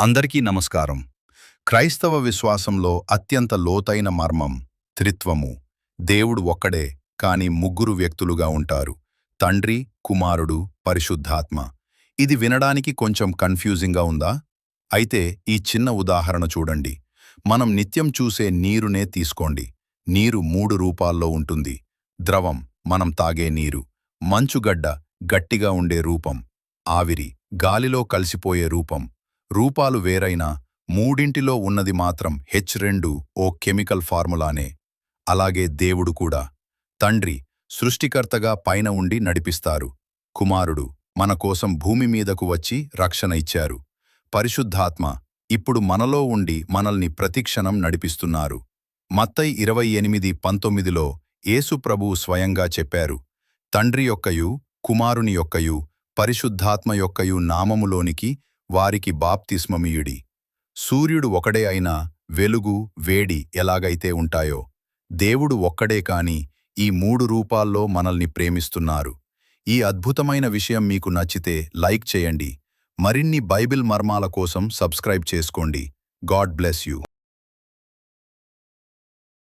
అందరికీ నమస్కారం. క్రైస్తవ విశ్వాసంలో అత్యంత లోతైన మర్మం త్రిత్వము. దేవుడు ఒక్కడే, కాని ముగ్గురు వ్యక్తులుగా ఉంటారు: తండ్రి, కుమారుడు, పరిశుద్ధాత్మ. ఇది వినడానికి కొంచెం కన్ఫ్యూజింగ్గా ఉందా? అయితే ఈ చిన్న ఉదాహరణ చూడండి. మనం నిత్యం చూసే నీరునే తీసుకోండి. నీరు మూడు రూపాల్లో ఉంటుంది: ద్రవం, మనం తాగే నీరు; మంచుగడ్డ, గట్టిగా ఉండే రూపం; ఆవిరి, గాలిలో కలిసిపోయే రూపం. రూపాలు వేరైనా మూడింటిలో ఉన్నది మాత్రం H2 ఓ కెమికల్ ఫార్ములానే. అలాగే దేవుడు కూడా. తండ్రి సృష్టికర్తగా పైన ఉండి నడిపిస్తారు. కుమారుడు మన కోసం భూమి మీదకు వచ్చి రక్షణ ఇచ్చారు. పరిశుద్ధాత్మ ఇప్పుడు మనలో ఉండి మనల్ని ప్రతిక్షణం నడిపిస్తున్నారు. మత్తయి 28:19లో యేసు ప్రభువు స్వయంగా చెప్పారు: తండ్రి యొక్కయు, కుమారుని యొక్కయు, పరిశుద్ధాత్మ యొక్కయు నామములోనికి వారికి బాప్తిస్మమియుడి. సూర్యుడు ఒకడే అయినా వెలుగు, వేడి ఎలాగైతే ఉంటాయో, దేవుడు ఒక్కడే కాని ఈ మూడు రూపాల్లో మనల్ని ప్రేమిస్తున్నారు. ఈ అద్భుతమైన విషయం మీకు నచ్చితే లైక్ చేయండి. మరిన్ని బైబిల్ మర్మాల కోసం సబ్స్క్రైబ్ చేసుకోండి. God bless you.